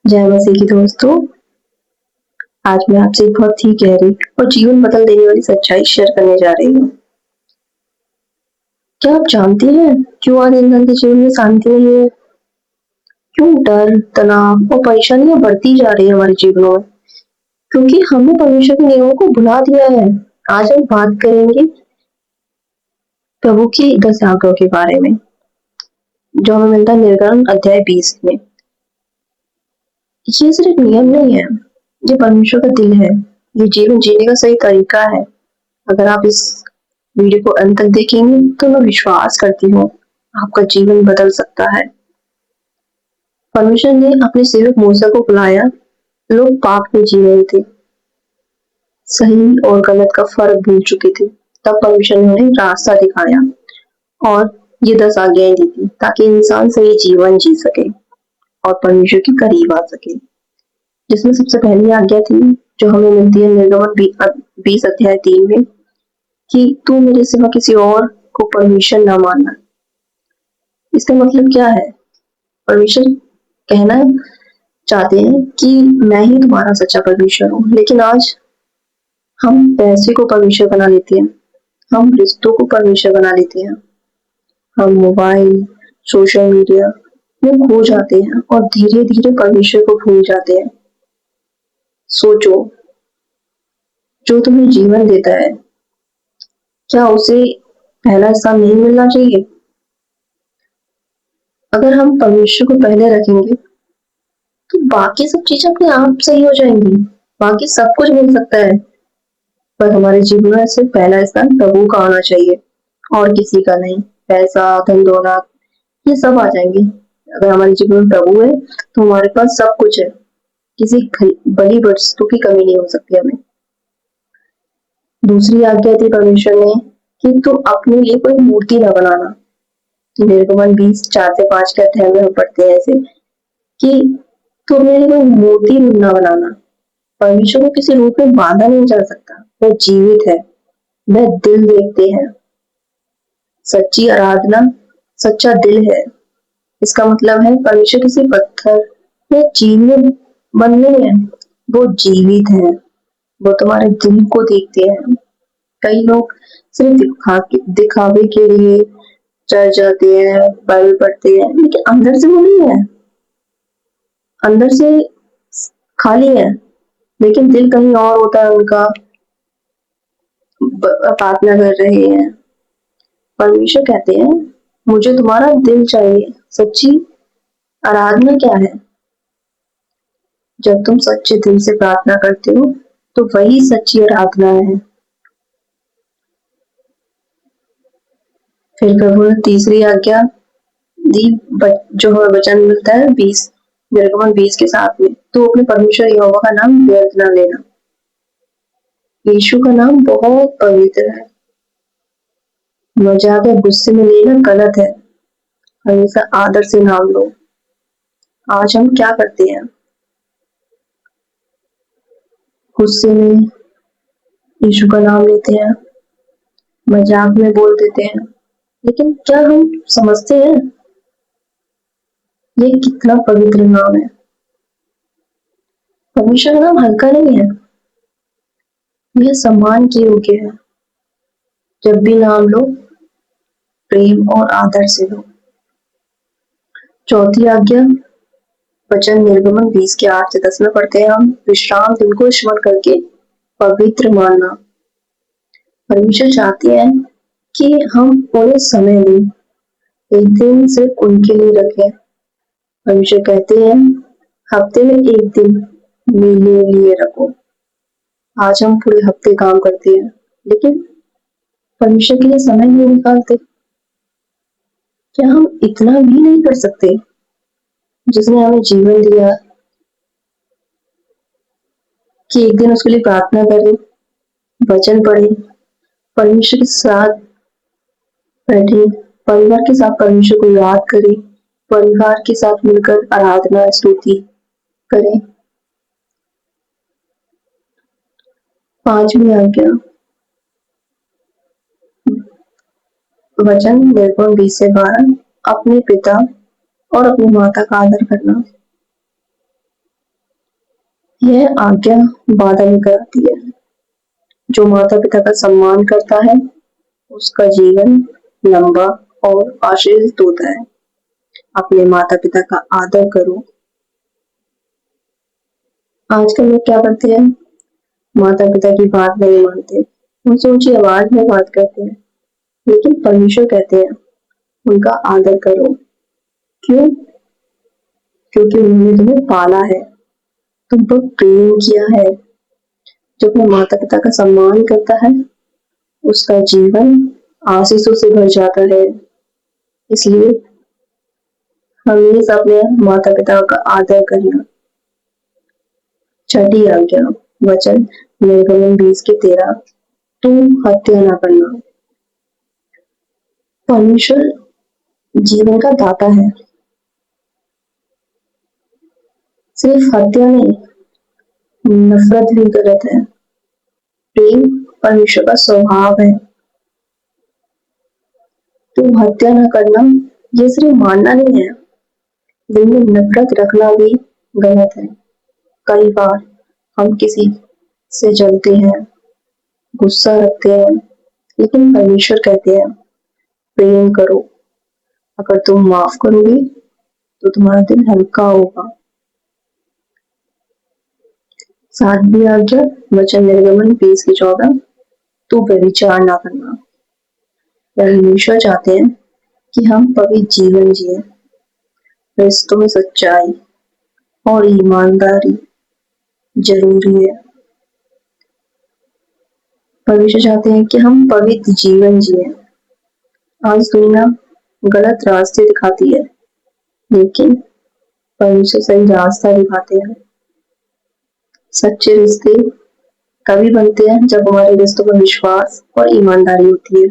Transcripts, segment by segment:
जय मसीह की दोस्तों। आज मैं आपसे एक बहुत ही गहरी और जीवन बदल देने वाली सच्चाई शेयर करने जा रही हूँ। क्या आप जानते हैं क्यों आज इंसान के जीवन में शांति नहीं है? क्यों डर, तनाव और परेशानियां बढ़ती जा रही है हमारे जीवनों में? क्योंकि हमने परमेश्वर के नियमों को भुला दिया है। आज हम बात करेंगे प्रभु की 10 आज्ञाओं के बारे में, जो हमें मिलता है निर्गमन अध्याय 20 में। ये सिर्फ नियम नहीं है, ये परमेश्वर का दिल है। ये जीवन जीने का सही तरीका है। अगर आप इस वीडियो को अंत तक देखेंगे तो मैं विश्वास करती हूँ आपका जीवन बदल सकता है। परमेश्वर ने अपने सेवक मूसा को बुलाया। लोग पाप में जी रहे थे, सही और गलत का फर्क भूल चुके थे। तब परमेश्वर ने उन्हें रास्ता दिखाया और ये 10 आज्ञाएं दी थी ताकि इंसान सही जीवन जी सके और परमेश्वर के करीब आ सके। जिसमें सबसे पहली आज्ञा थी जो हमें मिलती है निर्गमन 20 अध्याय 3 में, कि तू मेरे सिवा किसी और को परमेश्वर न मानना। इसका मतलब क्या है? परमेश्वर कहना चाहते हैं कि मैं ही तुम्हारा सच्चा परमेश्वर हूँ। लेकिन आज हम पैसे को परमेश्वर बना लेते हैं, हम रिश्तों को परमेश्वर बना लेते हैं, हम मोबाइल, सोशल मीडिया में खो जाते हैं और धीरे धीरे परमेश्वर को भूल जाते हैं। सोचो, जो तुम्हें जीवन देता है, क्या उसे पहला स्थान नहीं मिलना चाहिए? अगर हम परमेश्वर को पहले रखेंगे तो बाकी सब चीजें अपने आप सही हो जाएंगी। बाकी सब कुछ मिल सकता है, पर हमारे जीवन में सिर्फ पहला स्थान प्रभु का आना चाहिए और किसी का नहीं। पैसा, धन दौलत, ये सब आ जाएंगे। अगर हमारे जीवन में प्रभु है तो हमारे पास सब कुछ है। किसी बड़ी वस्तु की कमी नहीं हो सकती हमें। दूसरी आज्ञा थी परमेश्वर ने कि तू अपने लिए कोई मूर्ति न बनाना। निर्गमन 20 4 से 5 के अध्याय में हम पढ़ते हैं ऐसे कि तू अपने लिए कोई मूर्ति न बनाना। परमेश्वर को किसी रूप में बांधा नहीं जा सकता। वह जीवित है, वह दिल देखते हैं। सच्ची आराधना सच्चा दिल है। इसका मतलब है परमेश्वर किसी पत्थर या चीज में बंद नहीं है, वो जीवित है। वो तुम्हारे दिल को देखते हैं। कई लोग सिर्फ दिखावे के लिए चर्च जाते हैं, बाइबल पढ़ते हैं, लेकिन अंदर से वो नहीं है। अंदर से खाली है, लेकिन दिल कहीं और होता है उनका। प्रार्थना कर रहे हैं। परमेश्वर कहते हैं मुझे तुम्हारा दिल चाहिए। सच्ची आराधना क्या है? जब तुम सच्चे दिल से प्रार्थना करते हो तो वही सच्ची आराधना है। फिर प्रभु ने तीसरी आज्ञा दी, जो हमें वचन मिलता है निर्गमन 20 के साथ में, तो अपने परमेश्वर यहोवा का नाम व्यर्थ न लेना। यीशु का नाम बहुत पवित्र है। मजाक या गुस्से में लेना गलत है। हमेशा आदर से नाम लो। आज हम क्या करते हैं? गुस्से में यीशु का नाम लेते हैं, मजाक में बोल देते हैं, लेकिन क्या हम समझते हैं ये कितना पवित्र नाम है? परमेश्वर का नाम हल्का नहीं है, यह सम्मान के योग्य है। जब भी नाम लो प्रेम और आदर से लो। चौथी आज्ञा वचन निर्गमन 20 के 8 से 10 में पढ़ते हैं हम, विश्राम दिन को स्मरण करके पवित्र मानना। परमेश्वर चाहते हैं कि हम उन्हें समय दें, एक दिन सिर्फ उनके लिए रखें। परमेश्वर कहते हैं हफ्ते में एक दिन मेरे लिए रखो। आज हम पूरे हफ्ते काम करते हैं, लेकिन परमेश्वर के लिए समय नहीं निकालते। क्या हम इतना भी नहीं कर सकते? जिसने हमें जीवन दिया, कि एक दिन उसके लिए प्रार्थना करें, वचन पढ़ें, परमेश्वर के साथ बैठे, परिवार के साथ परमेश्वर को याद करें, परिवार के साथ मिलकर आराधना स्तुति करें। पांचवी आज्ञा वचन निर्गमन 20 से 12, अपने पिता और अपनी माता का आदर करना। यह आज्ञा बाधा लेकर आती है। जो माता पिता का सम्मान करता है उसका जीवन लंबा और आशीर्वादित होता है। अपने माता पिता का आदर करो। आजकल लोग क्या करते हैं, माता पिता की बात नहीं मानते, उनसे ऊंची आवाज में बात करते हैं। लेकिन परमेश्वर कहते हैं उनका आदर करो। क्यों? क्योंकि उन्होंने तुम्हें पाला है, तुम पर प्रेम किया है। जो अपने माता पिता का सम्मान करता है उसका जीवन आशीषों से भर जाता है। इसलिए हमेशा अपने माता पिता का आदर करना। छठी आज्ञा, वचन निर्गमन 20:13, तुम हत्या न करना। परमेश्वर जीवन का दाता है, सिर्फ हत्या नहीं, नफरत भी गलत है। प्रेम परमेश्वर का स्वभाव है। तुम हत्या न करना ये सिर्फ मानना नहीं है, दिल में नफरत रखना भी गलत है। कई बार हम किसी से जलते हैं, गुस्सा रखते हैं, लेकिन परमेश्वर कहते हैं प्रेम करो। अगर तुम माफ करोगे तो तुम्हारा दिल हल्का होगा। सातवीं आज्ञा, वचन निर्गमन 20:14, तू व्यभिचार ना करना। परमेश्वर चाहते हैं कि हम पवित्र जीवन जिए, रिश्तों में सच्चाई और ईमानदारी जरूरी है। परमेश्वर चाहते हैं कि हम पवित्र जीवन जिए। आज दुनिया गलत रास्ते दिखाती है, लेकिन परमेश्वर सही रास्ता दिखाते हैं। सच्चे रिश्ते तभी बनते हैं जब हमारे रिश्तों में विश्वास और ईमानदारी होती है।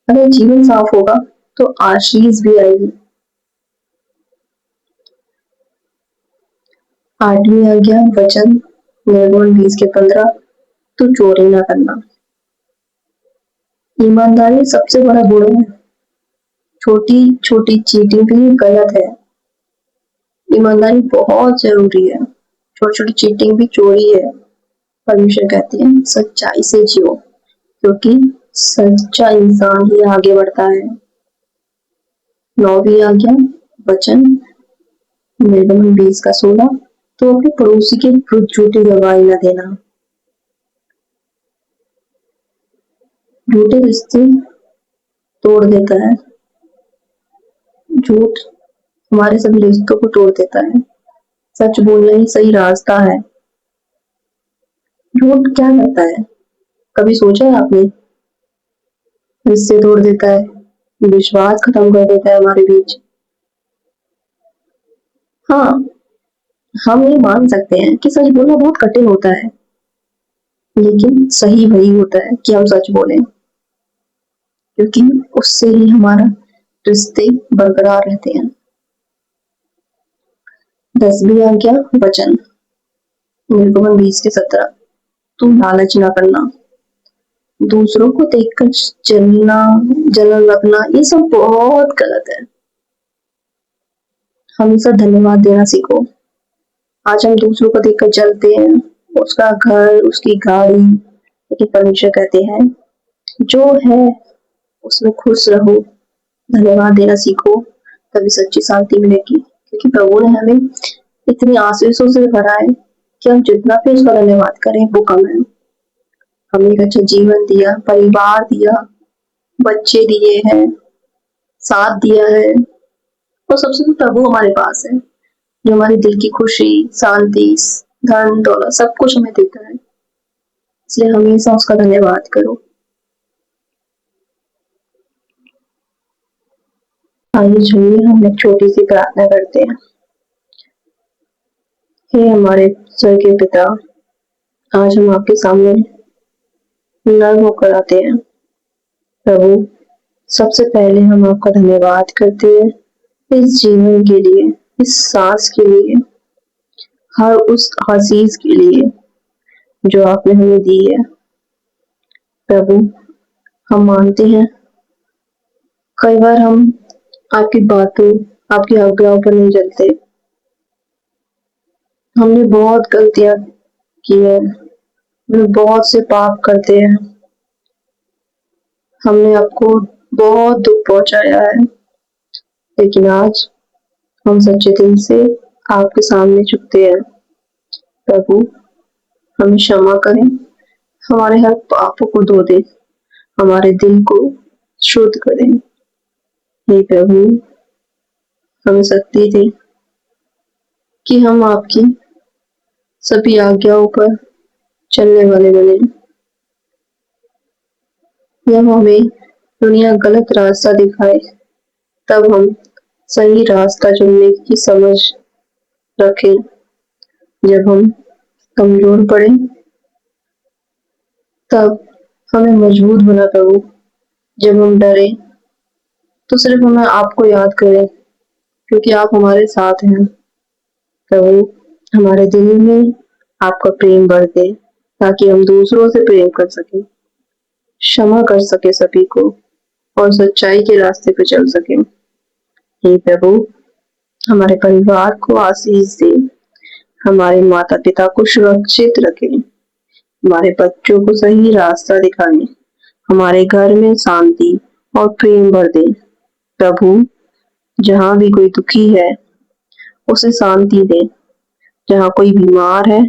अगर जीवन साफ होगा तो आशीष भी आएगी। आठवीं आज्ञा, वचन निर्गमन 20:15, तू चोरी ना करना। ईमानदारी सबसे बड़ा गुण है। छोटी छोटी चीटिंग भी गलत है। ईमानदारी बहुत जरूरी है। छोटी छोटी चीटिंग भी चोरी है। परमेश्वर कहते हैं सच्चाई से जियो, क्योंकि सच्चा इंसान ही आगे बढ़ता है। नौवीं आज्ञा, वचन निर्गमन 20:16, तो अपने पड़ोसी के विरुद्ध झूठी गवाही न देना। झूठे रिश्ते तोड़ देता है। झूठ हमारे सभी रिश्तों को तोड़ देता है। सच बोलना ही सही रास्ता है। झूठ क्या करता है, कभी सोचा है आपने? रिश्ते तोड़ देता है, विश्वास खत्म कर देता है हमारे बीच। हाँ, हम ये मान सकते हैं कि सच बोलना बहुत कठिन होता है, लेकिन सही वही होता है कि हम सच बोलें, क्योंकि उससे ही हमारा रिश्ते बरकरार रहते हैं। 10वीं आज्ञा, वचन निर्गमन 20:17, तू लालच ना करना। दूसरों को देखकर जलना, जलन रखना, ये सब बहुत गलत है। हमेशा धन्यवाद देना सीखो। आज हम दूसरों को देखकर जलते हैं, उसका घर, उसकी गाड़ी, लेकिन परमेश्वर कहते हैं जो है उसमें खुश रहो, धन्यवाद देना सीखो, तभी सच्ची शांति मिलेगी। क्योंकि प्रभु ने हमें इतनी आशीषों से भरा है कि हम जितना भी उसका धन्यवाद करें वो कम है। हमें एक अच्छा जीवन दिया, परिवार दिया, बच्चे दिए हैं, साथ दिया है, और सबसे तो प्रभु हमारे पास है जो हमारे दिल की खुशी, शांति, धन दौलत सब कुछ हमें देता है। इसलिए हमेशा उसका धन्यवाद करो। आइए चलिए हम एक छोटी सी प्रार्थना करते हैं। हे हमारे स्वर्गीय पिता, आज हम आपके सामने नर्म होकर आते हैं। प्रभु, सबसे पहले हम आपका धन्यवाद करते हैं इस जीवन के लिए, इस सांस के लिए, हर उस आशीष के लिए जो आपने हमें दी है। प्रभु, हम मानते हैं कई बार हम आपकी बातों, आपकी आज्ञाओं पर नहीं चलते, हमने बहुत गलतियां की है, हम बहुत से पाप करते हैं, हमने आपको बहुत दुख पहुंचाया है, लेकिन आज हम सच्चे दिल से आपके सामने झुकते हैं। प्रभु, हमें क्षमा करें, हमारे हर पापों को धो दे, हमारे दिल को शुद्ध करें। हे प्रभु, हमें शक्ति दे कि हम आपकी सभी आज्ञाओं पर चलने वाले बने। जब हमें दुनिया गलत रास्ता दिखाए, तब हम सही रास्ता चुनने की समझ रखें। जब हम कमजोर पड़े, तब हमें मजबूत बना प्रभु। जब हम डरे, तो सिर्फ हमें आपको याद करें, क्योंकि आप हमारे साथ हैं। प्रभु, हमारे दिल में आपका प्रेम बढ़ दे, ताकि हम दूसरों से प्रेम कर सकें, क्षमा कर सके सभी को और सच्चाई के रास्ते पे चल सके। हे प्रभु, हमारे परिवार को आशीष दे, हमारे माता पिता को सुरक्षित रखे, हमारे बच्चों को सही रास्ता दिखाए, हमारे घर में शांति और प्रेम भर दे। प्रभु, जहाँ भी कोई दुखी है, उसे शांति दे, जहाँ कोई बीमार है,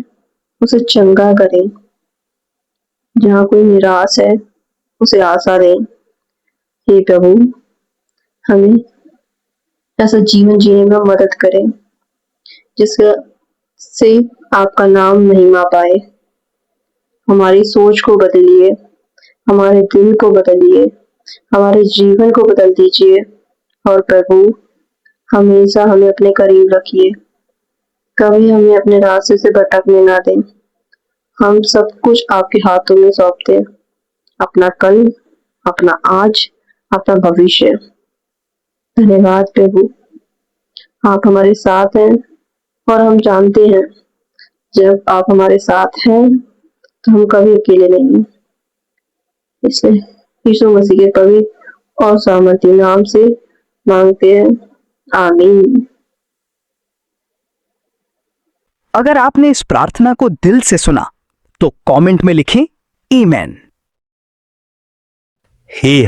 उसे चंगा करे, जहाँ कोई निराश है, उसे आशा दे। हे प्रभु, हमें ऐसा जीवन जीने में मदद करें जिससे से आपका नाम महिमा पाए। हमारी सोच को बदलिए, हमारे दिल को बदलिए, हमारे जीवन को बदल दीजिए और प्रभु, हमेशा हमें अपने करीब रखिए, कभी हमें अपने रास्ते से भटकने ना दें। हम सब कुछ आपके हाथों में सौंपते हैं, अपना कल, अपना आज, अपना भविष्य। धन्यवाद प्रभु, आप हमारे साथ हैं और हम जानते हैं जब आप हमारे साथ हैं तो हम कभी अकेले नहीं हैं। इसलिए यीशु मसीह के पवित्र और सामर्थी नाम से मांगते हैं, आमीन। अगर आपने इस प्रार्थना को दिल से सुना तो कमेंट में लिखें आमीन। हे